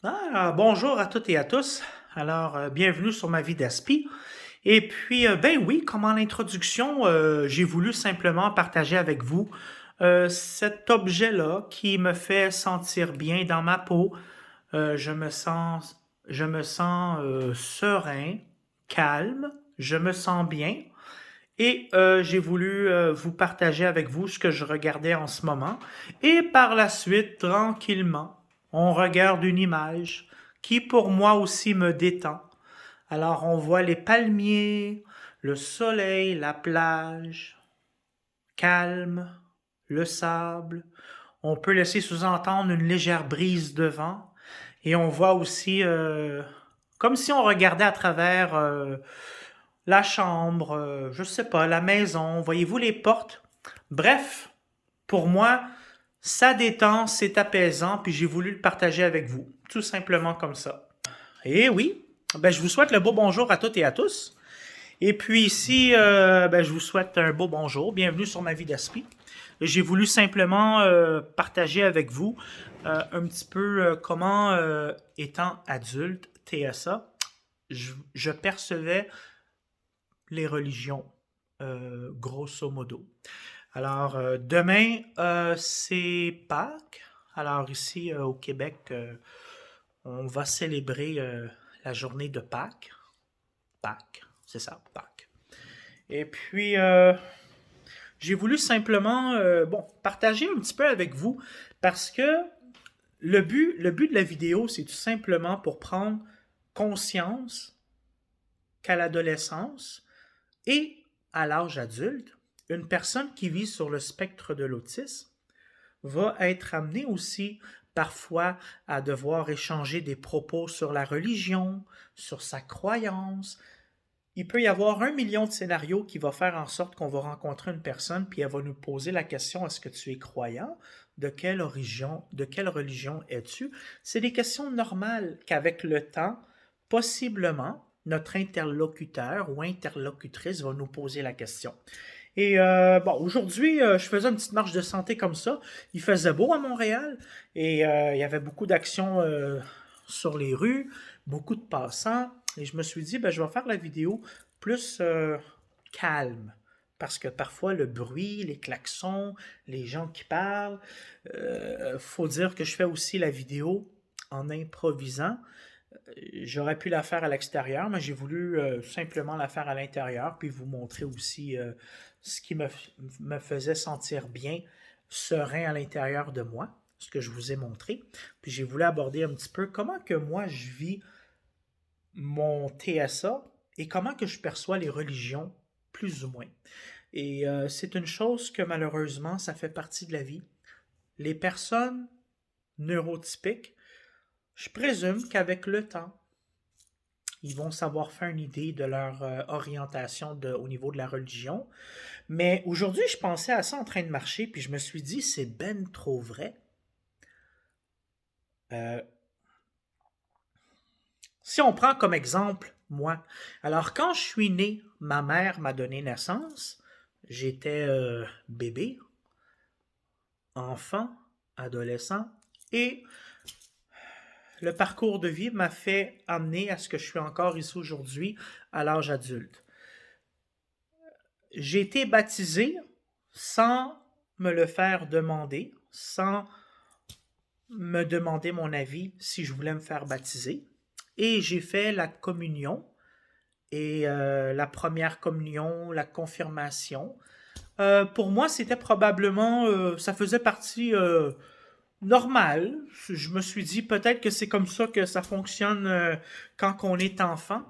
Bonjour à toutes et à tous. Bienvenue sur ma vie d'aspi. Et puis, ben oui, comme en introduction, j'ai voulu simplement partager avec vous cet objet-là qui me fait sentir bien dans ma peau. Je me sens serein, calme, je me sens bien. Et j'ai voulu vous partager avec vous ce que je regardais en ce moment. Et par la suite, tranquillement, on regarde une image qui pour moi aussi me détend. Alors on voit les palmiers, le soleil, la plage, calme, le sable. On peut laisser sous-entendre une légère brise de vent. Et on voit aussi, comme si on regardait à travers la chambre, je sais pas, la maison, voyez-vous les portes? Bref, pour moi, ça détend, c'est apaisant, puis j'ai voulu le partager avec vous, tout simplement comme ça. Et oui, ben, je vous souhaite le beau bonjour à toutes et à tous. Et puis ici, ben, je vous souhaite un beau bonjour, bienvenue sur ma vie d'aspi. J'ai voulu simplement partager avec vous un petit peu comment, étant adulte, TSA, je percevais les religions, grosso modo. Alors, demain, c'est Pâques. Alors, ici, au Québec, on va célébrer la journée de Pâques. Pâques, c'est ça, Pâques. Et puis, j'ai voulu simplement, partager un petit peu avec vous parce que le but de la vidéo, c'est tout simplement pour prendre conscience qu'à l'adolescence, et à l'âge adulte, une personne qui vit sur le spectre de l'autisme va être amenée aussi parfois à devoir échanger des propos sur la religion, sur sa croyance. Il peut y avoir 1 million de scénarios qui vont faire en sorte qu'on va rencontrer une personne puis elle va nous poser la question: est-ce que tu es croyant? De quelle religion es-tu? C'est des questions normales qu'avec le temps, possiblement, notre interlocuteur ou interlocutrice va nous poser la question. Et aujourd'hui, je faisais une petite marche de santé comme ça. Il faisait beau à Montréal et il y avait beaucoup d'actions sur les rues, beaucoup de passants. Et je me suis dit, ben, je vais faire la vidéo plus calme. Parce que parfois, le bruit, les klaxons, les gens qui parlent, faut dire que je fais aussi la vidéo en improvisant. J'aurais pu la faire à l'extérieur, mais j'ai voulu simplement la faire à l'intérieur, puis vous montrer aussi ce qui me faisait sentir bien, serein à l'intérieur de moi, ce que je vous ai montré. Puis j'ai voulu aborder un petit peu comment que moi je vis mon TSA et comment que je perçois les religions, plus ou moins. Et c'est une chose que malheureusement, ça fait partie de la vie. Les personnes neurotypiques, je présume qu'avec le temps, ils vont savoir faire une idée de leur orientation au niveau de la religion. Mais aujourd'hui, je pensais à ça en train de marcher, puis je me suis dit, c'est ben trop vrai. Euh, Si on prend comme exemple moi, alors quand je suis né, ma mère m'a donné naissance, j'étais bébé, enfant, adolescent, et le parcours de vie m'a fait amener à ce que je suis encore ici aujourd'hui à l'âge adulte. J'ai été baptisé sans me le faire demander, sans me demander mon avis si je voulais me faire baptiser. Et j'ai fait la communion et la première communion, la confirmation. Pour moi, c'était probablement, ça faisait partie normale. Je me suis dit peut-être que c'est comme ça que ça fonctionne quand on est enfant.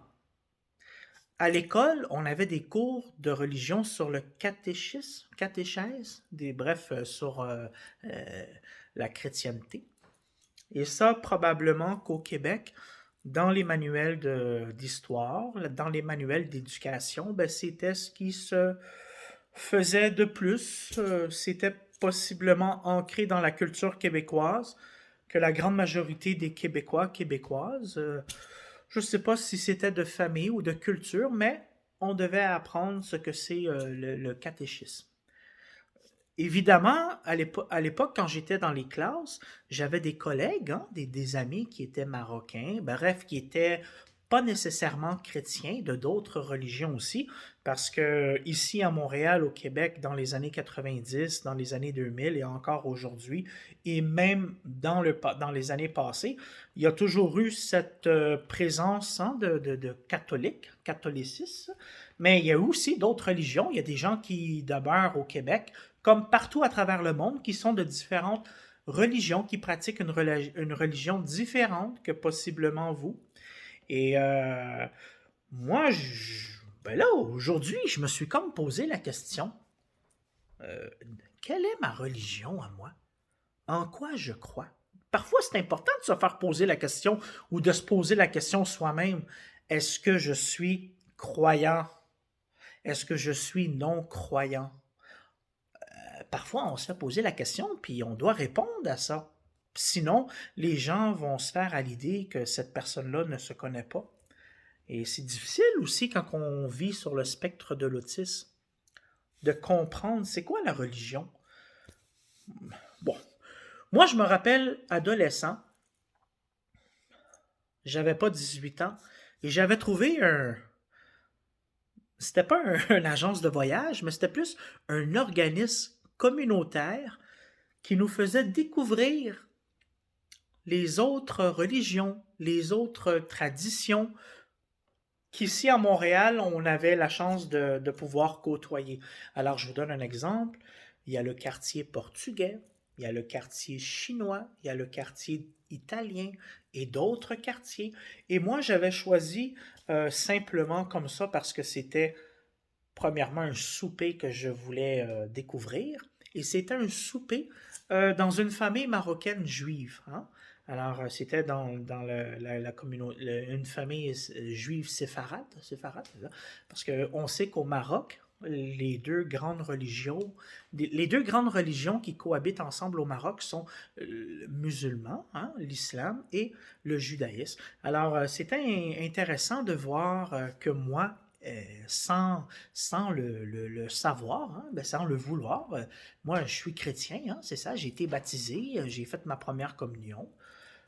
À l'école, on avait des cours de religion sur le catéchisme, catéchèse, bref, sur euh, la chrétienté. Et ça, probablement qu'au Québec, dans les manuels d'histoire, dans les manuels d'éducation, ben, c'était ce qui se faisait de plus. C'était possiblement ancré dans la culture québécoise, que la grande majorité des Québécois, Québécoises, je ne sais pas si c'était de famille ou de culture, mais on devait apprendre ce que c'est le catéchisme. Évidemment, à l'époque, quand j'étais dans les classes, j'avais des collègues, hein, des amis qui étaient marocains, bref, qui étaient pas nécessairement chrétiens, de d'autres religions aussi, parce que ici à Montréal, au Québec, dans les années 90, dans les années 2000 et encore aujourd'hui, et même dans les années passées, il y a toujours eu cette présence, hein, de catholiques, catholicisme, mais il y a aussi d'autres religions. Il y a des gens qui demeurent au Québec comme partout à travers le monde, qui sont de différentes religions, qui pratiquent une religion différente que possiblement vous. Et moi, ben là, aujourd'hui, je me suis comme posé la question, euh, quelle est ma religion à moi? En quoi je crois? Parfois, c'est important de se faire poser la question ou de se poser la question soi-même. Est-ce que je suis croyant? Est-ce que je suis non-croyant? Parfois, on se fait poser la question, puis on doit répondre à ça. Sinon, les gens vont se faire à l'idée que cette personne-là ne se connaît pas. Et c'est difficile aussi quand on vit sur le spectre de l'autisme de comprendre c'est quoi la religion. Bon, moi je me rappelle adolescent, j'avais pas 18 ans et j'avais trouvé c'était pas une agence de voyage, mais c'était plus un organisme communautaire qui nous faisait découvrir les autres religions, les autres traditions qu'ici à Montréal, on avait la chance de pouvoir côtoyer. Alors, je vous donne un exemple. Il y a le quartier portugais, il y a le quartier chinois, il y a le quartier italien et d'autres quartiers. Et moi, j'avais choisi simplement comme ça parce que c'était premièrement un souper que je voulais découvrir. Et c'était un souper dans une famille marocaine juive. Hein. Alors, c'était dans la communauté, une famille juive séfarade, parce qu'on sait qu'au Maroc, les deux grandes religions qui cohabitent ensemble au Maroc sont musulmans, hein, l'islam et le judaïsme. Alors, c'était intéressant de voir que moi, sans le savoir, hein, ben, sans le vouloir. Moi, je suis chrétien, hein, c'est ça, j'ai été baptisé, j'ai fait ma première communion.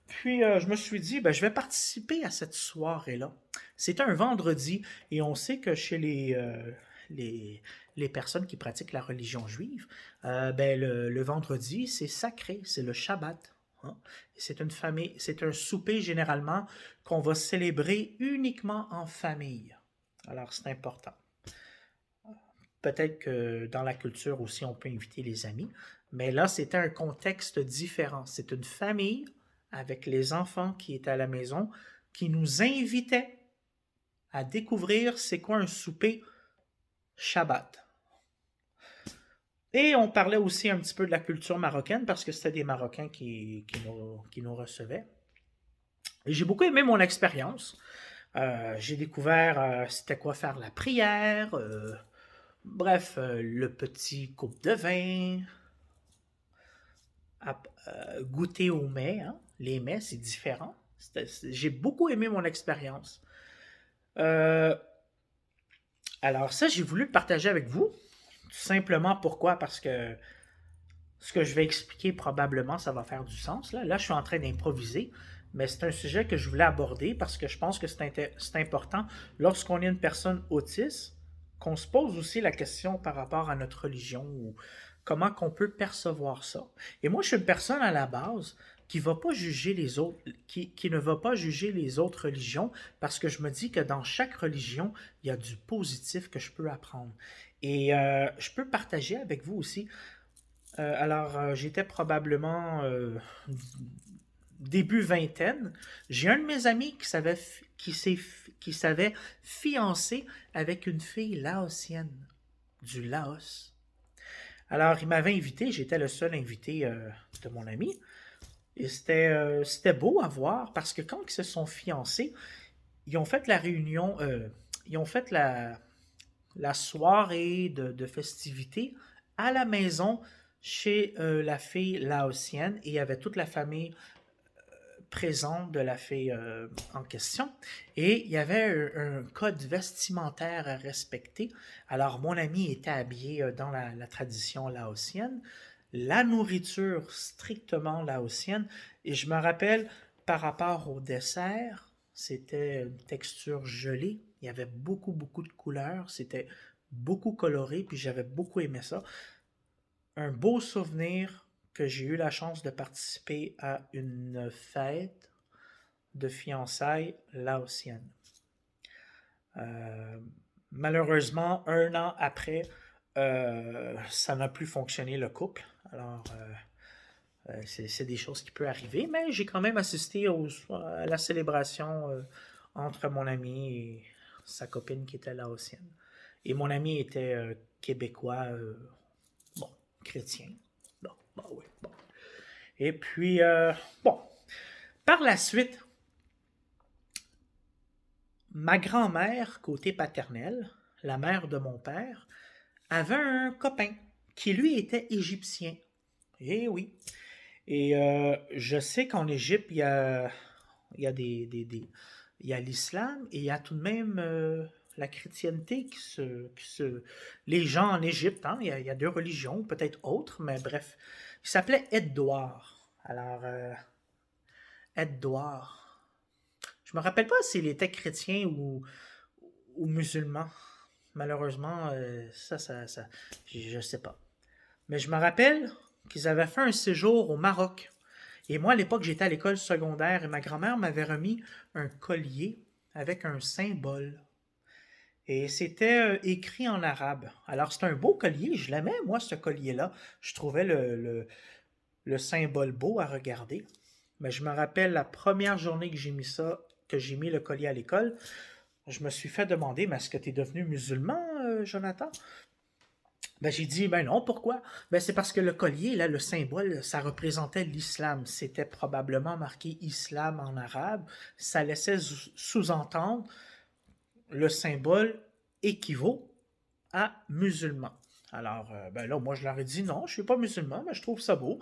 Puis, je me suis dit, ben, je vais participer à cette soirée-là. C'était un vendredi, et on sait que chez les, les personnes qui pratiquent la religion juive, ben, le vendredi, c'est sacré, c'est le Shabbat. Hein. C'est un souper généralement qu'on va célébrer uniquement en famille. Alors, c'est important. Peut-être que dans la culture aussi, on peut inviter les amis, mais là, c'était un contexte différent. C'est une famille avec les enfants qui étaient à la maison qui nous invitait à découvrir c'est quoi un souper Shabbat. Et on parlait aussi un petit peu de la culture marocaine parce que c'était des Marocains qui nous recevaient. Et j'ai beaucoup aimé mon expérience. J'ai découvert c'était quoi faire la prière, bref, le petit coupe de vin, goûter aux mets. Hein. Les mets, c'est différent. J'ai beaucoup aimé mon expérience. Euh, alors ça, j'ai voulu le partager avec vous. Tout simplement pourquoi? Parce que ce que je vais expliquer, probablement, ça va faire du sens. Là je suis en train d'improviser, mais c'est un sujet que je voulais aborder parce que je pense que c'est important lorsqu'on est une personne autiste, qu'on se pose aussi la question par rapport à notre religion ou comment qu'on peut percevoir ça. Et moi, je suis une personne à la base qui va pas juger les autres, qui ne va pas juger les autres religions parce que je me dis que dans chaque religion, il y a du positif que je peux apprendre. Et je peux partager avec vous aussi j'étais probablement début vingtaine. J'ai un de mes amis qui savait fiancer avec une fille laotienne du Laos. Alors, il m'avait invité, j'étais le seul invité de mon ami. Et c'était beau à voir parce que quand ils se sont fiancés, ils ont fait la réunion, ils ont fait la soirée de festivités à la maison chez la fille laotienne et il y avait toute la famille présent de la fille en question. Et il y avait un code vestimentaire à respecter. Alors, mon ami était habillé dans la tradition laotienne, la nourriture strictement laotienne. Et je me rappelle, par rapport au dessert, c'était une texture gelée. Il y avait beaucoup, beaucoup de couleurs. C'était beaucoup coloré, puis j'avais beaucoup aimé ça. Un beau souvenir que j'ai eu la chance de participer à une fête de fiançailles laotienne. Euh, Malheureusement, un an après, ça n'a plus fonctionné le couple. Alors, c'est des choses qui peuvent arriver, mais j'ai quand même assisté à la célébration entre mon ami et sa copine qui était laotienne. Et mon ami était québécois, bon, chrétien. Bon, bon, oui, bon. Et puis, bon, par la suite, ma grand-mère, côté paternel, la mère de mon père, avait un copain qui, lui, était égyptien. Eh oui. Et je sais qu'en Égypte, il y a il y a l'islam et il y a tout de même la chrétienté les gens en Égypte, hein, il y a deux religions, peut-être autres, mais bref. Il s'appelait Edouard. Alors, Edouard. Je me rappelle pas s'il était chrétien ou musulman. Malheureusement, je sais pas. Mais je me rappelle qu'ils avaient fait un séjour au Maroc. Et moi, à l'époque, j'étais à l'école secondaire et ma grand-mère m'avait remis un collier avec un symbole. Et c'était écrit en arabe. Alors, c'était un beau collier. Je l'aimais, moi, ce collier-là. Je trouvais le symbole beau à regarder. Mais je me rappelle la première journée que j'ai mis ça, que j'ai mis le collier à l'école, je me suis fait demander, mais est-ce que tu es devenu musulman, Jonathan? Ben, j'ai dit, ben non, pourquoi? Ben, c'est parce que le collier, là, le symbole, ça représentait l'islam. C'était probablement marqué islam en arabe. Ça laissait sous-entendre le symbole équivaut à musulman. Alors, ben là, moi, je leur ai dit, non, je ne suis pas musulman, mais je trouve ça beau.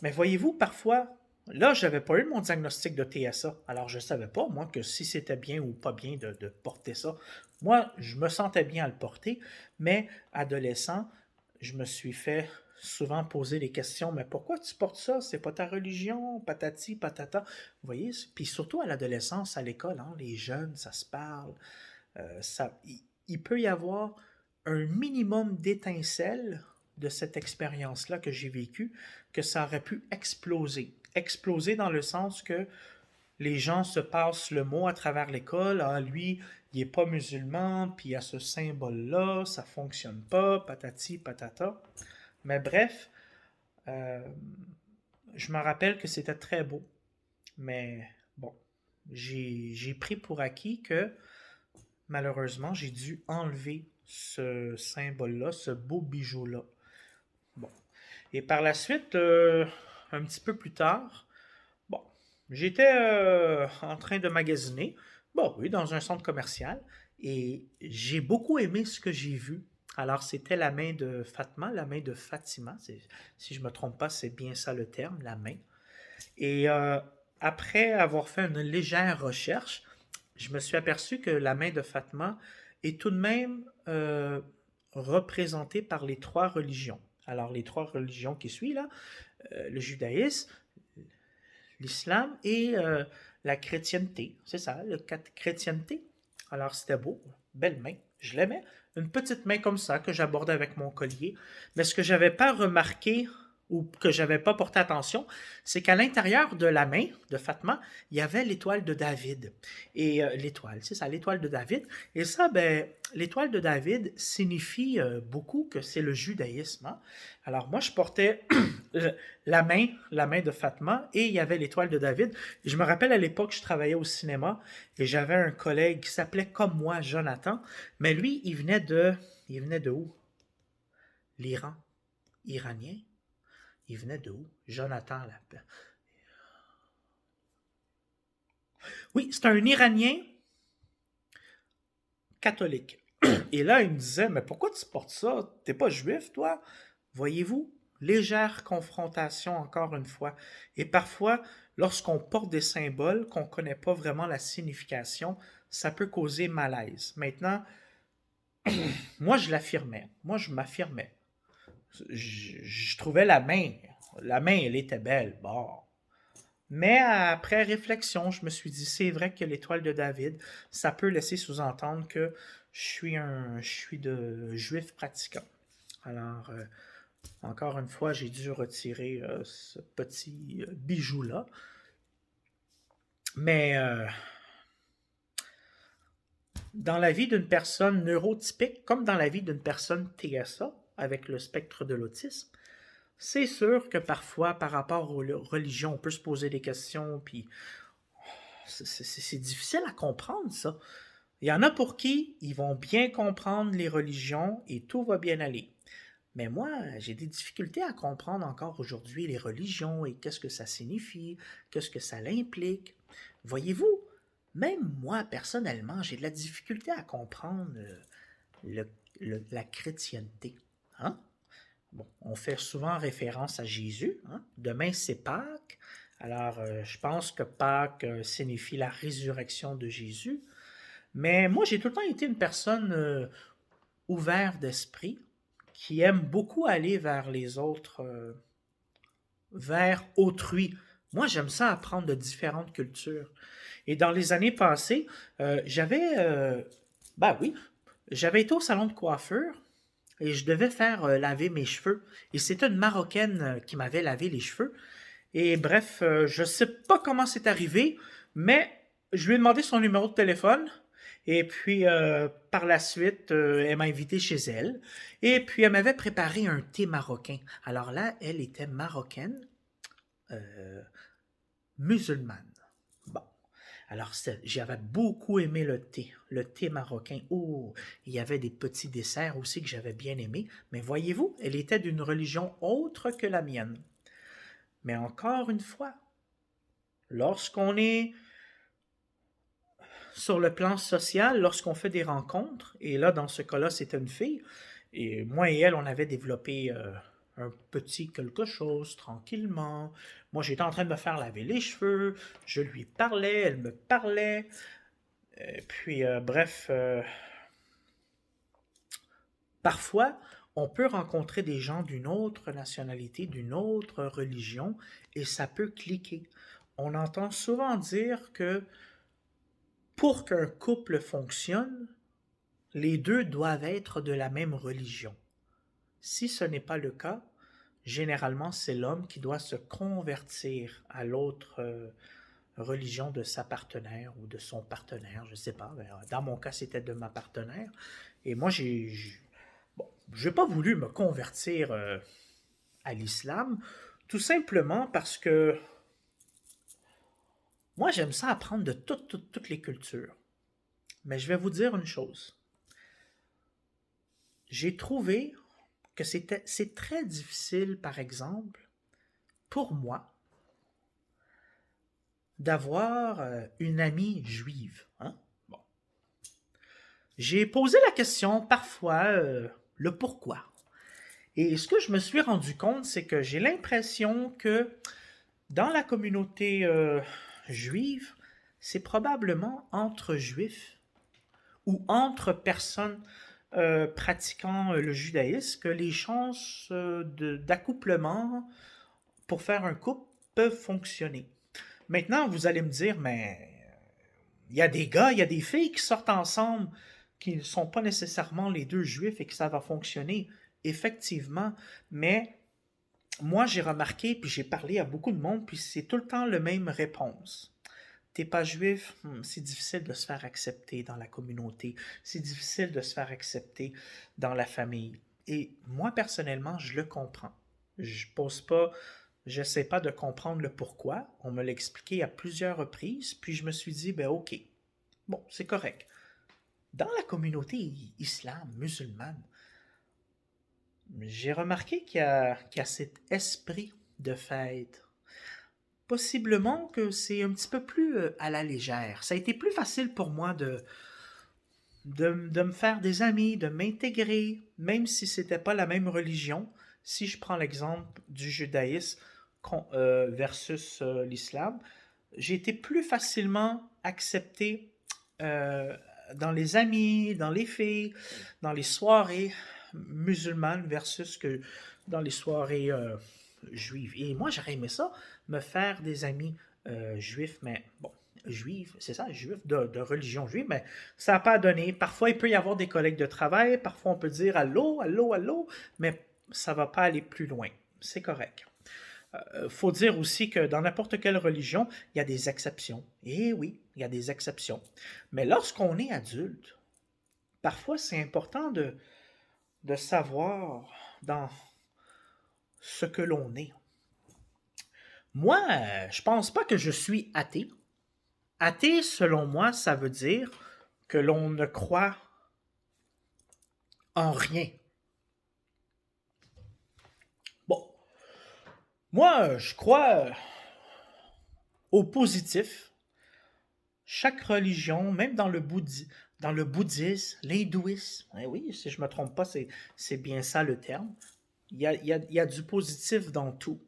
Mais voyez-vous, parfois, là, je n'avais pas eu mon diagnostic de TSA. Alors, je ne savais pas, moi, que si c'était bien ou pas bien de porter ça. Moi, je me sentais bien à le porter, mais adolescent, je me suis fait souvent poser des questions. Mais pourquoi tu portes ça? C'est pas ta religion, patati, patata. Vous voyez? Puis surtout à l'adolescence, à l'école, hein, les jeunes, ça se parle. Il peut y avoir un minimum d'étincelles de cette expérience-là que j'ai vécue, que ça aurait pu exploser. Exploser dans le sens que les gens se passent le mot à travers l'école. Ah, lui, il n'est pas musulman, puis il y a ce symbole-là, ça ne fonctionne pas, patati, patata. Mais bref, euh, je me rappelle que c'était très beau. Mais bon, j'ai pris pour acquis que malheureusement, j'ai dû enlever ce symbole-là, ce beau bijou-là. Bon. Et par la suite, un petit peu plus tard, bon, j'étais en train de magasiner, bon oui, dans un centre commercial, et j'ai beaucoup aimé ce que j'ai vu. Alors, c'était la main de Fatma, la main de Fatima, si je ne me trompe pas, c'est bien ça le terme, la main. Et après avoir fait une légère recherche, je me suis aperçu que la main de Fatma est tout de même représentée par les trois religions. Alors, les trois religions qui suivent, là, le judaïsme, l'islam et la chrétienté. C'est ça, la chrétienté. Alors, c'était beau, belle main, je l'aimais. Une petite main comme ça que j'abordais avec mon collier. Mais ce que je n'avais pas remarqué ou que je n'avais pas porté attention, c'est qu'à l'intérieur de la main de Fatma, il y avait l'étoile de David. Et l'étoile, c'est ça, l'étoile de David. Et ça, ben, l'étoile de David signifie beaucoup que c'est le judaïsme. Hein? Alors moi, je portais la main de Fatma, et il y avait l'étoile de David. Et je me rappelle à l'époque, je travaillais au cinéma, et j'avais un collègue qui s'appelait comme moi, Jonathan, mais lui, il venait de où? L'Iran. Iranien? Il venait de où? Jonathan Lapin. Oui, c'est un Iranien catholique. Et là, il me disait, mais pourquoi tu portes ça? T'es pas juif, toi? Voyez-vous? Légère confrontation, encore une fois. Et parfois, lorsqu'on porte des symboles qu'on ne connaît pas vraiment la signification, ça peut causer malaise. Maintenant, moi, je l'affirmais. Moi, je m'affirmais. Je trouvais la main, elle était belle. Bon. Mais après réflexion, je me suis dit, c'est vrai que l'étoile de David, ça peut laisser sous-entendre que je suis de juif pratiquant. Alors, encore une fois, j'ai dû retirer ce petit bijou-là. Mais dans la vie d'une personne neurotypique, comme dans la vie d'une personne TSA, avec le spectre de l'autisme, c'est sûr que parfois, par rapport aux religions, on peut se poser des questions, puis c'est difficile à comprendre, ça. Il y en a pour qui ils vont bien comprendre les religions et tout va bien aller. Mais moi, j'ai des difficultés à comprendre encore aujourd'hui les religions et qu'est-ce que ça signifie, qu'est-ce que ça implique. Voyez-vous, même moi, personnellement, j'ai de la difficulté à comprendre le- la chrétienté. Hein? Bon, on fait souvent référence à Jésus. Hein? Demain, c'est Pâques. Alors, je pense que Pâques signifie la résurrection de Jésus. Mais moi, j'ai tout le temps été une personne ouverte d'esprit, qui aime beaucoup aller vers les autres, vers autrui. Moi, j'aime ça apprendre de différentes cultures. Et dans les années passées, ben oui, j'avais été au salon de coiffure et je devais faire laver mes cheveux. Et c'était une Marocaine qui m'avait lavé les cheveux. Et bref, je sais pas comment c'est arrivé, mais je lui ai demandé son numéro de téléphone. Et puis, par la suite, elle m'a invité chez elle. Et puis, elle m'avait préparé un thé marocain. Alors là, elle était marocaine, euh, musulmane. Bon. Alors, j'avais beaucoup aimé le thé marocain. Oh, il y avait des petits desserts aussi que j'avais bien aimés. Mais voyez-vous, elle était d'une religion autre que la mienne. Mais encore une fois, lorsqu'on est sur le plan social, lorsqu'on fait des rencontres, et là, dans ce cas-là, c'était une fille, et moi et elle, on avait développé un petit quelque chose tranquillement. Moi, j'étais en train de me faire laver les cheveux, je lui parlais, elle me parlait, et puis, bref, parfois, on peut rencontrer des gens d'une autre nationalité, d'une autre religion, et ça peut cliquer. On entend souvent dire que pour qu'un couple fonctionne, les deux doivent être de la même religion. Si ce n'est pas le cas, généralement c'est l'homme qui doit se convertir à l'autre religion de sa partenaire ou de son partenaire, je ne sais pas. Dans mon cas, c'était de ma partenaire. Et moi, j'ai pas voulu me convertir à l'islam, tout simplement parce que moi, j'aime ça apprendre de toutes les cultures. Mais je vais vous dire une chose. J'ai trouvé que c'est très difficile, par exemple, pour moi, d'avoir une amie juive. Hein? Bon. J'ai posé la question parfois, le pourquoi. Et ce que je me suis rendu compte, c'est que j'ai l'impression que dans la communauté juive, c'est probablement entre juifs ou entre personnes pratiquant le judaïsme que les chances d'accouplement pour faire un couple peuvent fonctionner. Maintenant, vous allez me dire, mais il y a des gars, il y a des filles qui sortent ensemble qui ne sont pas nécessairement les deux juifs et que ça va fonctionner. Effectivement, mais moi j'ai remarqué, puis j'ai parlé à beaucoup de monde, puis c'est tout le temps la même réponse. T'es pas juif, c'est difficile de se faire accepter dans la communauté, c'est difficile de se faire accepter dans la famille. Et moi personnellement, je le comprends. Je pose pas, j'essaie pas de comprendre le pourquoi. On me l'a expliqué à plusieurs reprises, puis je me suis dit, ben ok, bon, c'est correct. Dans la communauté islam, musulmane, j'ai remarqué qu'il y a cet esprit de fête. Possiblement que c'est un petit peu plus à la légère. Ça a été plus facile pour moi de me faire des amis, de m'intégrer, même si c'était pas la même religion. Si je prends l'exemple du judaïsme, versus l'islam, j'ai été plus facilement accepté euh, dans les amis, dans les filles, dans les soirées musulmanes versus que dans les soirées juives. Et moi, j'aurais aimé ça, me faire des amis juifs, mais bon, juifs, c'est ça, juifs de religion juive, mais ça n'a pas donné. Parfois, il peut y avoir des collègues de travail, parfois on peut dire allô, allô, allô, mais ça ne va pas aller plus loin. C'est correct. Faut dire aussi que dans n'importe quelle religion, il y a des exceptions. Et oui, il y a des exceptions. Mais lorsqu'on est adulte, parfois c'est important de savoir dans ce que l'on est. Moi, je pense pas que je suis athée. Athée, selon moi, ça veut dire que l'on ne croit en rien. Bon, moi, je crois au positif. Chaque religion, même dans le bouddhisme, l'hindouisme, eh oui, si je ne me trompe pas, c'est bien ça le terme. Il y a du positif dans tout.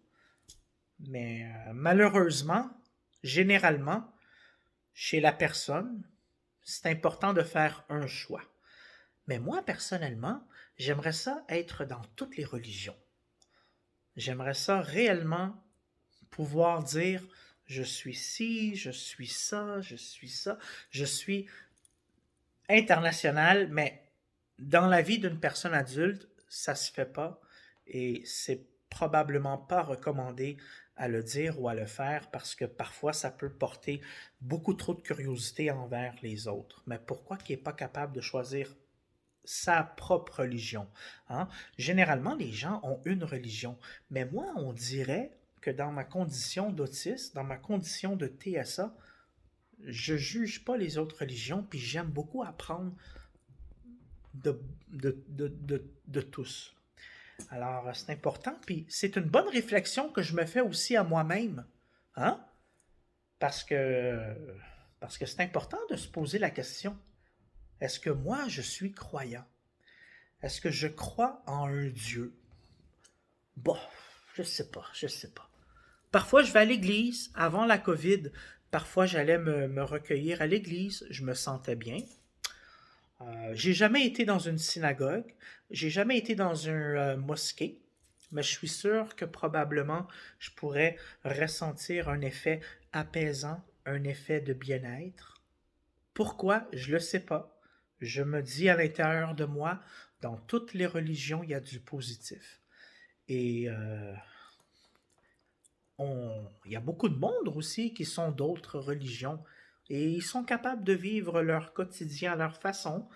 Mais malheureusement, généralement, chez la personne, c'est important de faire un choix. Mais moi, personnellement, j'aimerais ça être dans toutes les religions. J'aimerais ça réellement pouvoir dire je suis ci, je suis ça, je suis ça, je suis international, mais dans la vie d'une personne adulte, ça se fait pas et c'est probablement pas recommandé à le dire ou à le faire parce que parfois ça peut porter beaucoup trop de curiosité envers les autres. Mais pourquoi qu'il n'est pas capable de choisir sa propre religion? Hein? Généralement, les gens ont une religion, mais moi, on dirait que dans ma condition d'autiste, dans ma condition de TSA, je juge pas les autres religions, puis j'aime beaucoup apprendre de, de tous. Alors, c'est important, puis c'est une bonne réflexion que je me fais aussi à moi-même. Hein? Parce que, parce que c'est important de se poser la question. Est-ce que moi, je suis croyant? Est-ce que je crois en un Dieu? Bon, je sais pas, je sais pas. Parfois, je vais à l'église. Avant la COVID, parfois, j'allais me recueillir à l'église. Je me sentais bien. J'ai jamais été dans une synagogue. J'ai jamais été dans une mosquée. Mais je suis sûr que probablement, je pourrais ressentir un effet apaisant, un effet de bien-être. Pourquoi? Je le sais pas. Je me dis à l'intérieur de moi, dans toutes les religions, il y a du positif. Et il y a beaucoup de monde aussi qui sont d'autres religions et ils sont capables de vivre leur quotidien à leur façon.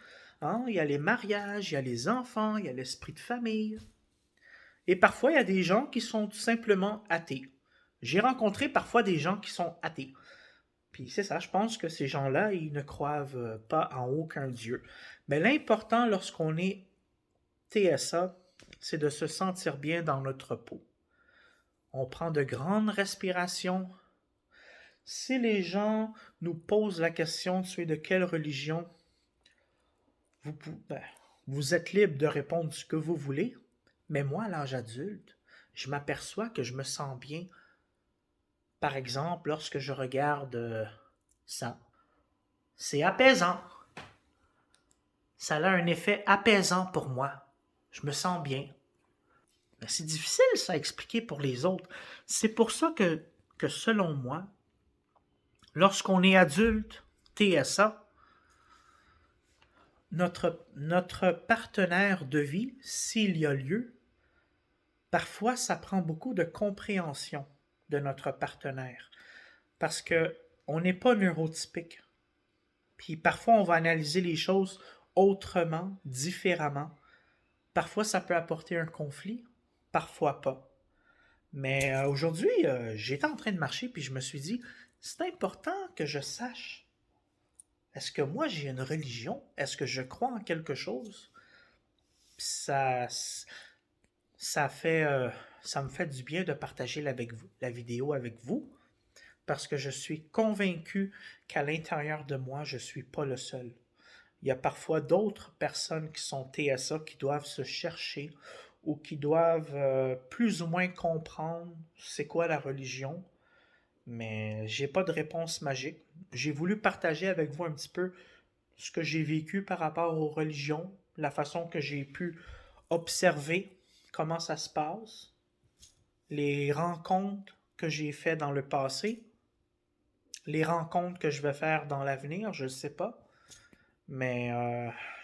Hein? Il y a les mariages, il y a les enfants, il y a l'esprit de famille. Et parfois, il y a des gens qui sont tout simplement athées. J'ai rencontré parfois des gens qui sont athées. Puis c'est ça, je pense que ces gens-là, ils ne croient pas en aucun Dieu. Mais l'important lorsqu'on est TSA, c'est de se sentir bien dans notre peau. On prend de grandes respirations. Si les gens nous posent la question, tu es de quelle religion, vous, ben, vous êtes libre de répondre ce que vous voulez, mais moi, à l'âge adulte, je m'aperçois que je me sens bien. Par exemple, lorsque je regarde ça, c'est apaisant. Ça a un effet apaisant pour moi. Je me sens bien. Mais c'est difficile, ça, à expliquer pour les autres. C'est pour ça que selon moi, lorsqu'on est adulte, TSA, notre partenaire de vie, s'il y a lieu, parfois ça prend beaucoup de compréhension de notre partenaire. Parce que on n'est pas neurotypique. Puis parfois on va analyser les choses autrement, différemment. Parfois ça peut apporter un conflit, parfois pas. Mais aujourd'hui, j'étais en train de marcher puis je me suis dit, c'est important que je sache. Est-ce que moi j'ai une religion? Est-ce que je crois en quelque chose? Ça, ça me fait du bien de partager la vidéo avec vous parce que je suis convaincu qu'à l'intérieur de moi, je ne suis pas le seul. Il y a parfois d'autres personnes qui sont TSA qui doivent se chercher ou qui doivent plus ou moins comprendre c'est quoi la religion, mais j'ai pas de réponse magique. J'ai voulu partager avec vous un petit peu ce que j'ai vécu par rapport aux religions, la façon que j'ai pu observer comment ça se passe, les rencontres que j'ai faites dans le passé, les rencontres que je vais faire dans l'avenir, je ne sais pas. Mais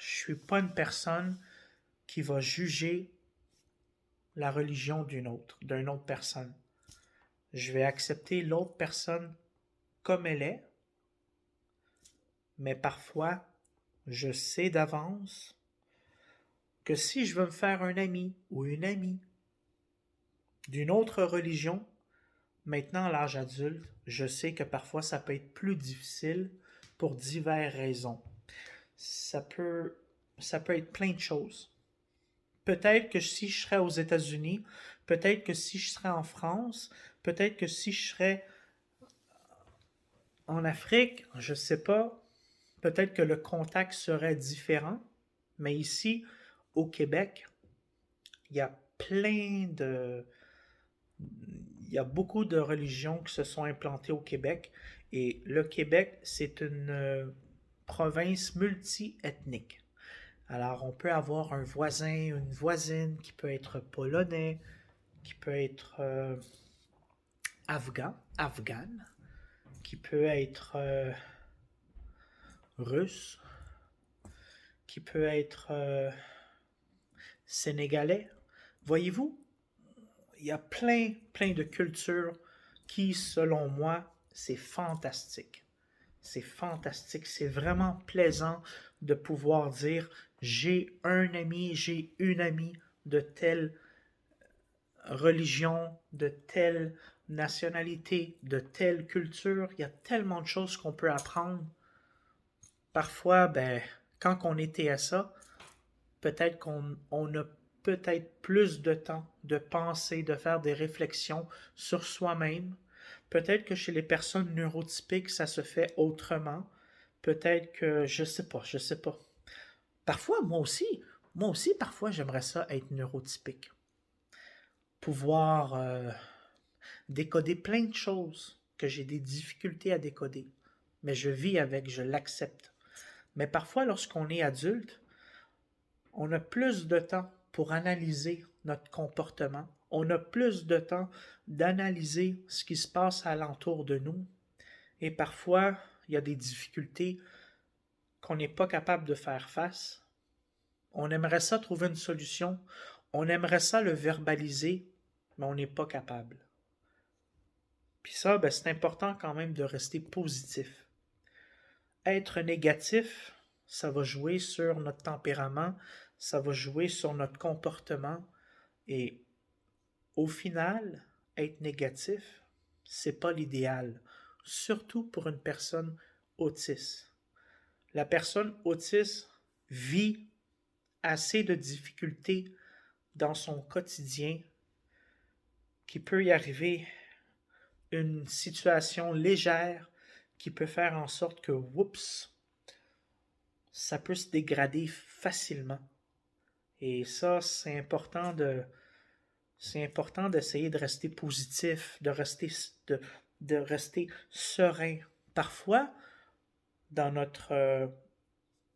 je suis pas une personne qui va juger la religion d'une autre personne. Je vais accepter l'autre personne comme elle est, mais parfois, je sais d'avance que si je veux me faire un ami ou une amie d'une autre religion, maintenant à l'âge adulte, je sais que parfois ça peut être plus difficile pour diverses raisons. Ça peut, ça peut être plein de choses. Peut-être que si je serais aux États-Unis, peut-être que si je serais en France, peut-être que si je serais en Afrique, je ne sais pas, peut-être que le contact serait différent, mais ici, au Québec, il y a plein de... Il y a beaucoup de religions qui se sont implantées au Québec, et le Québec, c'est une province multi-ethnique. Alors, on peut avoir un voisin, une voisine qui peut être polonais, qui peut être afghane, qui peut être russe, qui peut être sénégalais. Voyez-vous, il y a plein de cultures qui, selon moi, c'est fantastique. C'est fantastique, c'est vraiment plaisant de pouvoir dire j'ai un ami, j'ai une amie de telle religion, de telle nationalité, de telle culture. Il y a tellement de choses qu'on peut apprendre. Parfois, ben, quand on est TSA, peut-être qu'on a peut-être plus de temps de penser, de faire des réflexions sur soi-même. Peut-être que chez les personnes neurotypiques, ça se fait autrement. Peut-être que, je sais pas. Parfois, moi aussi, parfois, j'aimerais ça être neurotypique. Pouvoir décoder plein de choses que j'ai des difficultés à décoder. Mais je vis avec, je l'accepte. Mais parfois, lorsqu'on est adulte, on a plus de temps pour analyser notre comportement. On a plus de temps d'analyser ce qui se passe alentour de nous. Et parfois, il y a des difficultés qu'on n'est pas capable de faire face. On aimerait ça trouver une solution. On aimerait ça le verbaliser, mais on n'est pas capable. Puis ça, ben, c'est important quand même de rester positif. Être négatif, ça va jouer sur notre tempérament, ça va jouer sur notre comportement. Et au final, être négatif, c'est pas l'idéal. Surtout pour une personne autiste. La personne autiste vit assez de difficultés dans son quotidien qu'il peut y arriver une situation légère qui peut faire en sorte que, oups, ça peut se dégrader facilement. Et ça, c'est important d'essayer de rester positif, de rester serein. Parfois, dans notre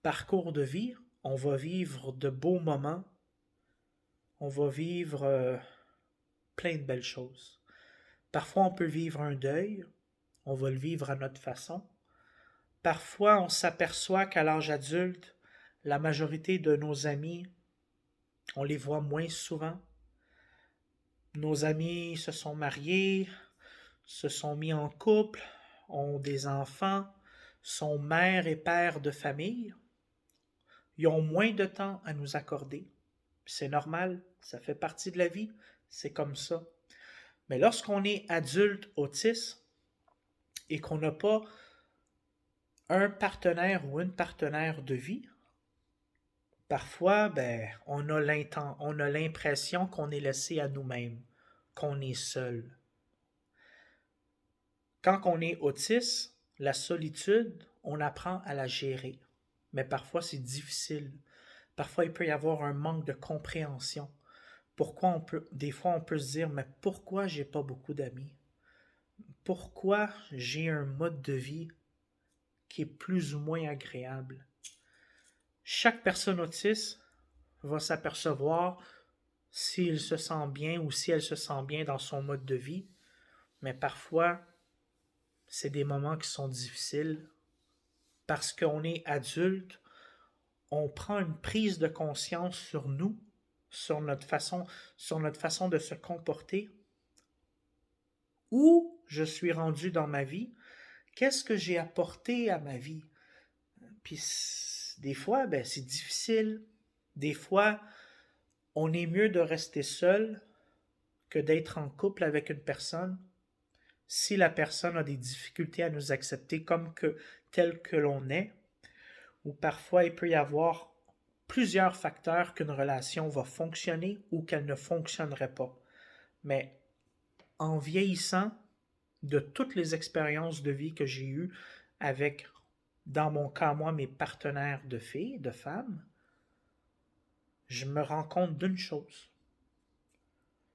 parcours de vie, on va vivre de beaux moments, on va vivre plein de belles choses. Parfois, on peut vivre un deuil, on va le vivre à notre façon. Parfois, on s'aperçoit qu'à l'âge adulte, la majorité de nos amis, on les voit moins souvent. Nos amis se sont mariés, se sont mis en couple, ont des enfants, sont mères et pères de famille. Ils ont moins de temps à nous accorder. C'est normal, ça fait partie de la vie, c'est comme ça. Mais lorsqu'on est adulte autiste et qu'on n'a pas un partenaire ou une partenaire de vie, parfois, ben, on a l'impression qu'on est laissé à nous-mêmes, qu'on est seul. Quand on est autiste, la solitude, on apprend à la gérer. Mais parfois, c'est difficile. Parfois, il peut y avoir un manque de compréhension. des fois on peut se dire, mais pourquoi j'ai pas beaucoup d'amis? Pourquoi j'ai un mode de vie qui est plus ou moins agréable? Chaque personne autiste va s'apercevoir s'il se sent bien ou si elle se sent bien dans son mode de vie, mais parfois, c'est des moments qui sont difficiles parce qu'on est adulte, on prend une prise de conscience sur nous, sur notre façon de se comporter, où je suis rendu dans ma vie, qu'est-ce que j'ai apporté à ma vie. Puis des fois, ben, c'est difficile. Des fois, on est mieux de rester seul que d'être en couple avec une personne si la personne a des difficultés à nous accepter tel que l'on est, ou parfois il peut y avoir plusieurs facteurs qu'une relation va fonctionner ou qu'elle ne fonctionnerait pas. Mais en vieillissant, de toutes les expériences de vie que j'ai eues avec, dans mon cas, moi, mes partenaires de filles, de femmes, je me rends compte d'une chose.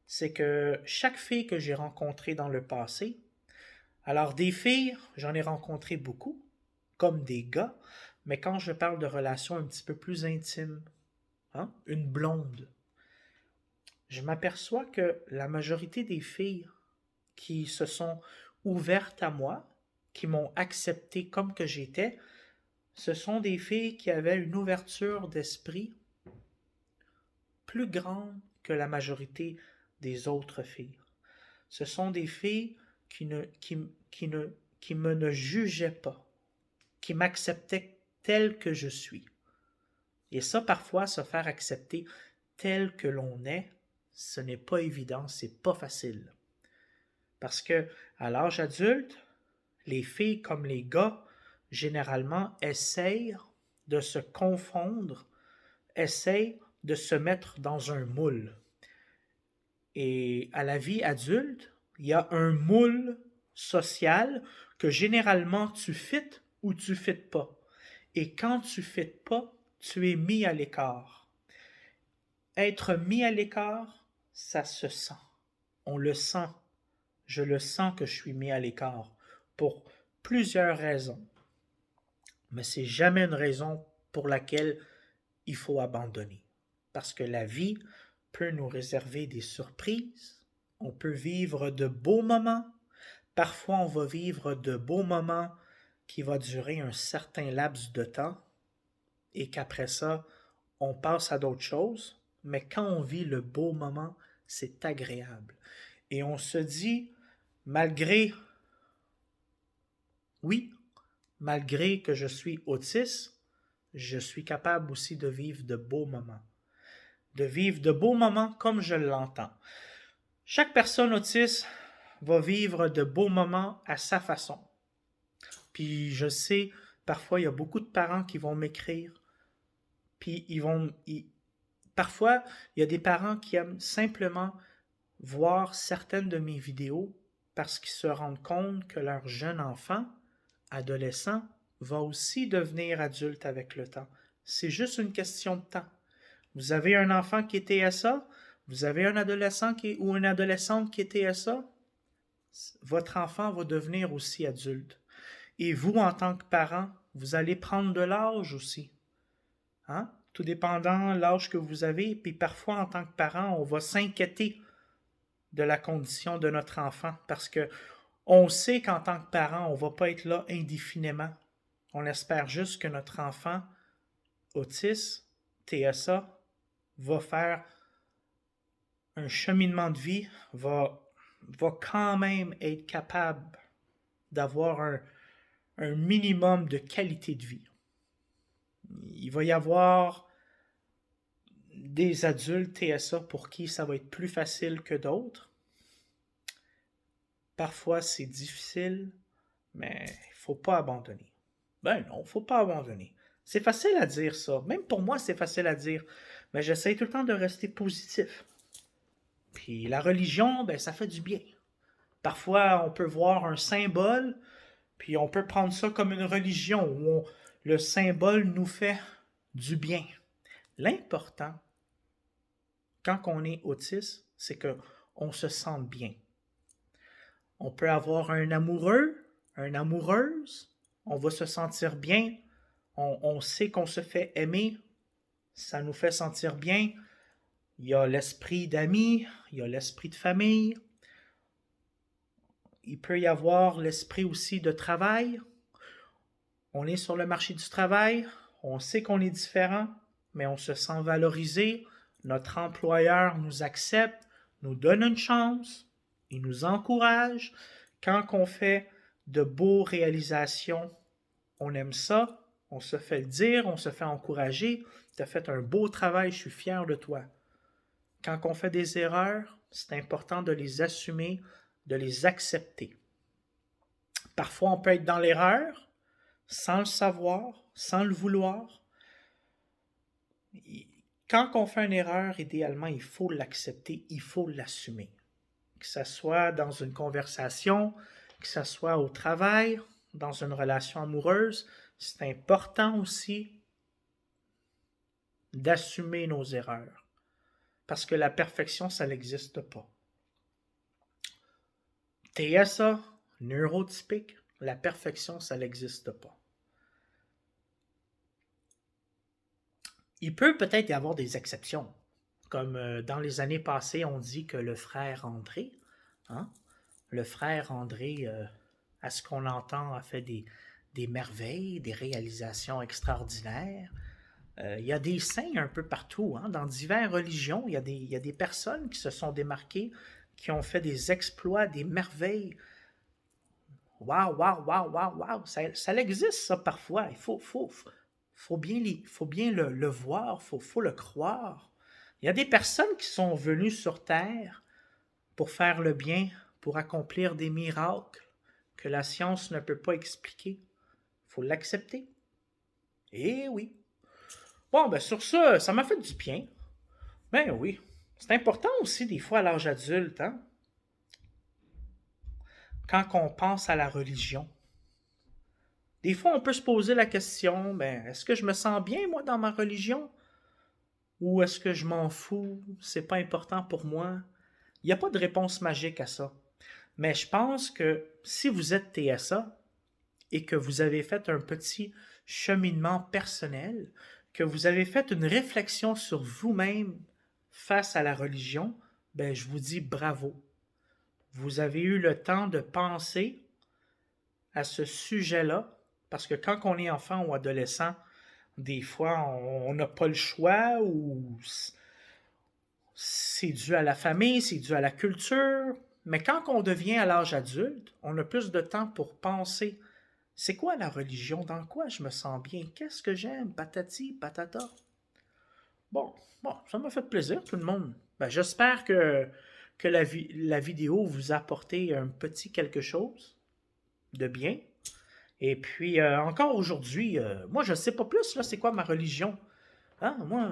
C'est que chaque fille que j'ai rencontrée dans le passé, alors des filles, j'en ai rencontré beaucoup, comme des gars, mais quand je parle de relations un petit peu plus intimes, hein, une blonde, je m'aperçois que la majorité des filles qui se sont ouvertes à moi, qui m'ont accepté comme que j'étais, ce sont des filles qui avaient une ouverture d'esprit plus grande que la majorité des autres filles. Ce sont des filles qui me ne jugeaient pas, qui m'acceptaient tel que je suis. Et ça, parfois, se faire accepter tel que l'on est, ce n'est pas évident, c'est pas facile. Parce que à l'âge adulte, les filles comme les gars, généralement, essayent de se confondre, essayent de se mettre dans un moule. Et à la vie adulte, il y a un moule social que généralement tu fites ou tu fites pas. Et quand tu fites pas, tu es mis à l'écart. Être mis à l'écart, ça se sent. On le sent. Je le sens que je suis mis à l'écart pour plusieurs raisons. Mais c'est jamais une raison pour laquelle il faut abandonner. Parce que la vie peut nous réserver des surprises. On peut vivre de beaux moments. Parfois, on va vivre de beaux moments qui vont durer un certain laps de temps et qu'après ça, on passe à d'autres choses. Mais quand on vit le beau moment, c'est agréable. Et on se dit, oui, malgré que je suis autiste, je suis capable aussi de vivre de beaux moments. De vivre de beaux moments comme je l'entends. Chaque personne autiste va vivre de beaux moments à sa façon. Puis je sais, parfois il y a beaucoup de parents qui vont m'écrire. Puis parfois, il y a des parents qui aiment simplement voir certaines de mes vidéos parce qu'ils se rendent compte que leur jeune enfant, adolescent, va aussi devenir adulte avec le temps. C'est juste une question de temps. Vous avez un enfant qui est TSA, vous avez un adolescent ou une adolescente qui est TSA, votre enfant va devenir aussi adulte. Et vous, en tant que parent, vous allez prendre de l'âge aussi. Hein? Tout dépendant de l'âge que vous avez. Puis parfois, en tant que parent, on va s'inquiéter de la condition de notre enfant parce que on sait qu'en tant que parent, on ne va pas être là indéfiniment. On espère juste que notre enfant autiste, TSA, va faire un cheminement de vie, va quand même être capable d'avoir un minimum de qualité de vie. Il va y avoir des adultes TSA pour qui ça va être plus facile que d'autres. Parfois, c'est difficile, mais il ne faut pas abandonner. Ben non, il ne faut pas abandonner. C'est facile à dire ça. Même pour moi, c'est facile à dire. Mais j'essaie tout le temps de rester positif. Puis la religion, ben ça fait du bien. Parfois, on peut voir un symbole, puis on peut prendre ça comme une religion où le symbole nous fait du bien. L'important, quand on est autiste, c'est que on se sent bien. On peut avoir un amoureux, une amoureuse, on va se sentir bien, on sait qu'on se fait aimer, ça nous fait sentir bien. Il y a l'esprit d'amis, il y a l'esprit de famille, il peut y avoir l'esprit aussi de travail. On est sur le marché du travail, on sait qu'on est différent, mais on se sent valorisé. Notre employeur nous accepte, nous donne une chance, il nous encourage. Quand on fait de beaux réalisations, on aime ça, on se fait le dire, on se fait encourager. Tu as fait un beau travail, je suis fier de toi. Quand on fait des erreurs, c'est important de les assumer, de les accepter. Parfois, on peut être dans l'erreur, sans le savoir, sans le vouloir. Quand on fait une erreur, idéalement, il faut l'accepter, il faut l'assumer. Que ce soit dans une conversation, que ce soit au travail, dans une relation amoureuse, c'est important aussi d'assumer nos erreurs. Parce que la perfection, ça n'existe pas. TSA, neurotypique, la perfection, ça n'existe pas. Il peut peut-être y avoir des exceptions. Comme dans les années passées, on dit que le frère André, hein, le frère André, à ce qu'on entend, a fait des merveilles, des réalisations extraordinaires. Il y a des saints un peu partout, hein, dans diverses religions. Il y a des personnes qui se sont démarquées, qui ont fait des exploits, des merveilles. Waouh, waouh, waouh, waouh, waouh. Ça existe, ça, parfois. Faut bien le voir, faut le croire. Il y a des personnes qui sont venues sur Terre pour faire le bien, pour accomplir des miracles que la science ne peut pas expliquer. Il faut l'accepter. Eh oui. Bon, ben sur ça m'a fait du bien. Ben oui. C'est important aussi des fois à l'âge adulte, hein? Quand on pense à la religion. Des fois, on peut se poser la question, ben, est-ce que je me sens bien, moi, dans ma religion? Ou est-ce que je m'en fous? C'est pas important pour moi? Il n'y a pas de réponse magique à ça. Mais je pense que si vous êtes TSA et que vous avez fait un petit cheminement personnel, que vous avez fait une réflexion sur vous-même face à la religion, ben je vous dis bravo. Vous avez eu le temps de penser à ce sujet-là, parce que quand on est enfant ou adolescent, des fois on n'a pas le choix ou c'est dû à la famille, c'est dû à la culture. Mais quand on devient à l'âge adulte, on a plus de temps pour penser. C'est quoi la religion? Dans quoi je me sens bien? Qu'est-ce que j'aime? Patati, patata. Bon, ça m'a fait plaisir, tout le monde. Ben, j'espère que la vidéo vous a apporté un petit quelque chose de bien. Et puis, encore aujourd'hui, moi, je ne sais pas plus, là, c'est quoi ma religion. Hein? Moi,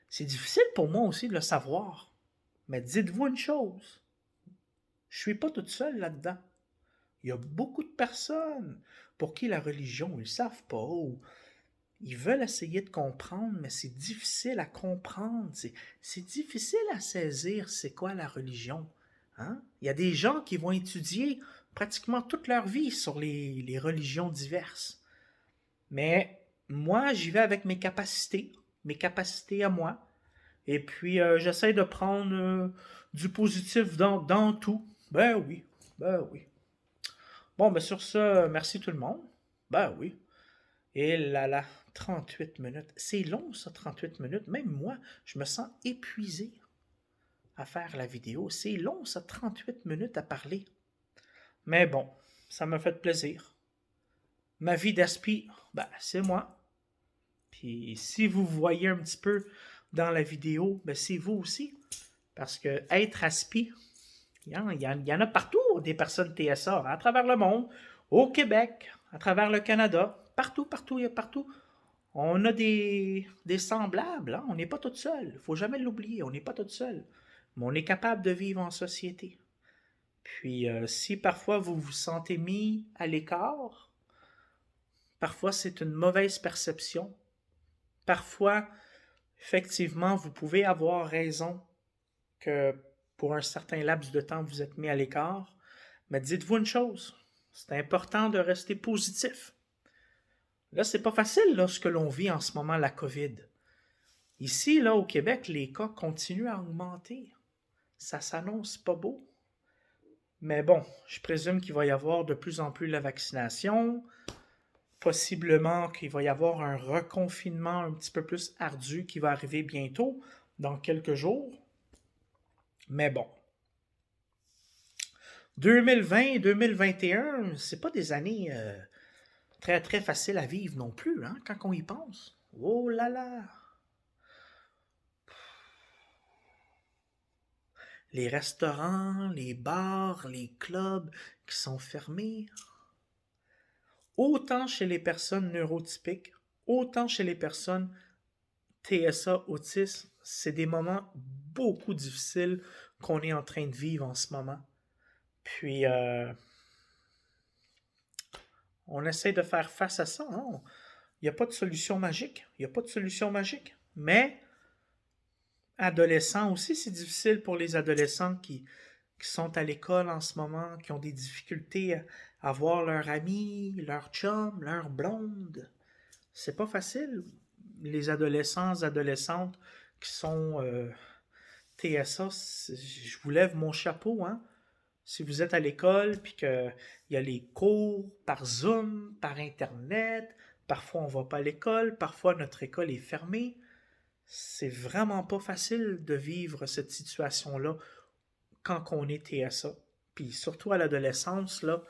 c'est difficile pour moi aussi de le savoir. Mais dites-vous une chose, je suis pas toute seule là-dedans. Il y a beaucoup de personnes pour qui la religion, ils ne savent pas, ou ils veulent essayer de comprendre, mais c'est difficile à comprendre. C'est difficile à saisir c'est quoi la religion. Hein? Il y a des gens qui vont étudier pratiquement toute leur vie sur les religions diverses. Mais moi, j'y vais avec mes capacités à moi. Et puis, j'essaie de prendre du positif dans tout. Ben oui, ben oui. Bon, ben sur ça, merci tout le monde. Ben oui. Et là, 38 minutes. C'est long, ça, 38 minutes. Même moi, je me sens épuisé à faire la vidéo. C'est long, ça, 38 minutes à parler. Mais bon, ça m'a fait plaisir. Ma vie d'aspire, ben, c'est moi. Puis si vous voyez un petit peu dans la vidéo, ben, c'est vous aussi. Parce que être aspi, il y en a partout des personnes TSA, à travers le monde, au Québec, à travers le Canada, partout, partout. On a des semblables, hein? On n'est pas tout seul. Il ne faut jamais l'oublier, on n'est pas tout seul. Mais on est capable de vivre en société. Puis si parfois vous vous sentez mis à l'écart, parfois c'est une mauvaise perception. Parfois, effectivement, vous pouvez avoir raison. que pour un certain laps de temps, vous êtes mis à l'écart. Mais dites-vous une chose, c'est important de rester positif. Là, c'est pas facile, là, ce que l'on vit en ce moment, la COVID. Ici, là, au Québec, les cas continuent à augmenter. Ça s'annonce pas beau. Mais bon, je présume qu'il va y avoir de plus en plus la vaccination. Possiblement qu'il va y avoir un reconfinement un petit peu plus ardu qui va arriver bientôt, dans quelques jours. Mais bon. 2020 et 2021, c'est pas des années très très faciles à vivre non plus, hein, quand on y pense. Oh là là! Les restaurants, les bars, les clubs qui sont fermés. Autant chez les personnes neurotypiques, autant chez les personnes TSA autistes, c'est des moments beaucoup difficiles qu'on est en train de vivre en ce moment. Puis, on essaie de faire face à ça. Hein? Il n'y a pas de solution magique. Il n'y a pas de solution magique. Mais, adolescents aussi, c'est difficile pour les adolescents qui sont à l'école en ce moment, qui ont des difficultés à voir leurs amis, leurs chums, leurs blondes. C'est pas facile. Les adolescents, adolescentes qui sont TSA, je vous lève mon chapeau, hein. Si vous êtes à l'école, puis qu'il y a les cours par Zoom, par Internet, parfois on va pas à l'école, parfois notre école est fermée, c'est vraiment pas facile de vivre cette situation-là quand on est TSA. Puis surtout à l'adolescence, là,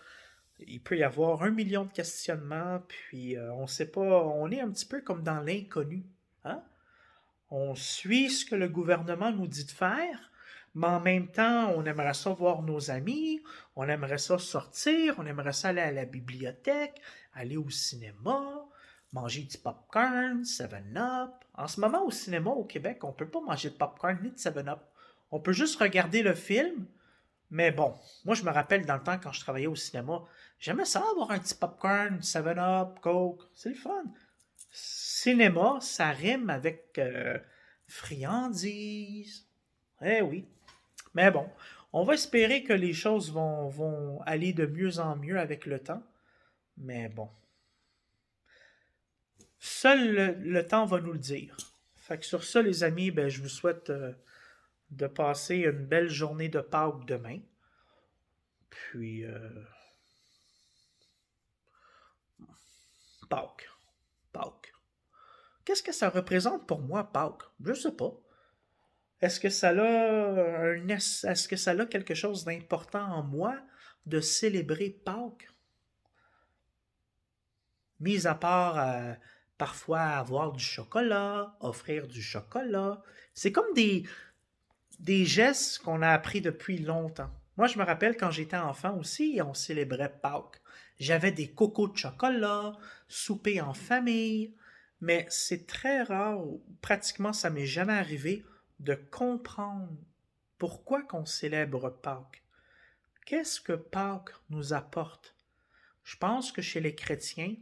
il peut y avoir 1 million de questionnements, puis on sait pas, on est un petit peu comme dans l'inconnu. Hein? On suit ce que le gouvernement nous dit de faire, mais en même temps, on aimerait ça voir nos amis, on aimerait ça sortir, on aimerait ça aller à la bibliothèque, aller au cinéma, manger du popcorn, 7-Up. En ce moment, au cinéma au Québec, on peut pas manger de popcorn ni de 7-Up. On peut juste regarder le film, mais bon, moi je me rappelle dans le temps quand je travaillais au cinéma, j'aimais ça avoir un petit popcorn, 7-Up, Coke, c'est le fun. Cinéma, ça rime avec friandises. Eh oui. Mais bon, on va espérer que les choses vont aller de mieux en mieux avec le temps. Mais bon, seul le temps va nous le dire. Fait que sur ça, les amis, ben, je vous souhaite de passer une belle journée de Pâques demain. Puis, Pâques. Pâques. Qu'est-ce que ça représente pour moi, Pâques? Je sais pas. Est-ce que ça a est-ce que ça a quelque chose d'important en moi de célébrer Pâques? Mis à part parfois avoir du chocolat, offrir du chocolat. C'est comme des gestes qu'on a appris depuis longtemps. Moi, je me rappelle quand j'étais enfant aussi, on célébrait Pâques. J'avais des cocos de chocolat, souper en famille, mais c'est très rare, pratiquement ça m'est jamais arrivé, de comprendre pourquoi qu'on célèbre Pâques. Qu'est-ce que Pâques nous apporte? Je pense que chez les chrétiens,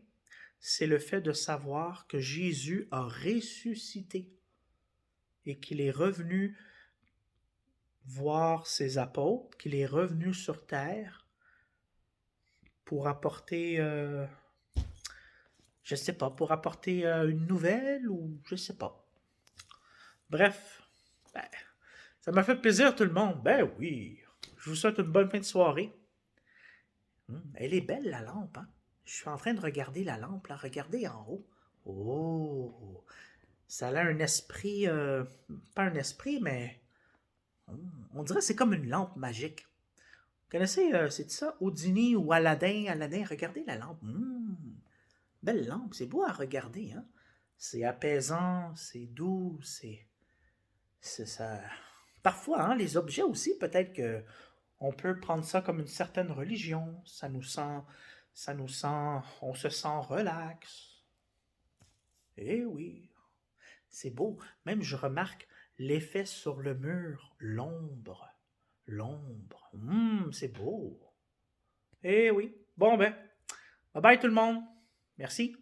c'est le fait de savoir que Jésus a ressuscité et qu'il est revenu voir ses apôtres, qu'il est revenu sur terre pour apporter, je sais pas, pour apporter une nouvelle ou je sais pas. Bref, ben, ça m'a fait plaisir tout le monde. Ben oui, je vous souhaite une bonne fin de soirée. Elle est belle la lampe, hein? Je suis en train de regarder la lampe, là. Regardez en haut. Oh! Ça a un esprit, pas un esprit, mais on dirait que c'est comme une lampe magique. Vous connaissez, c'est ça, Houdini ou Aladdin? Aladdin, regardez la lampe. Belle lampe, c'est beau à regarder, hein? C'est apaisant, c'est doux, c'est ça. Parfois, hein, les objets aussi, peut-être que on peut prendre ça comme une certaine religion. On se sent relax. Eh oui, c'est beau. Même je remarque l'effet sur le mur, l'ombre. L'ombre. C'est beau. Eh oui. Bon ben, bye bye tout le monde. Merci.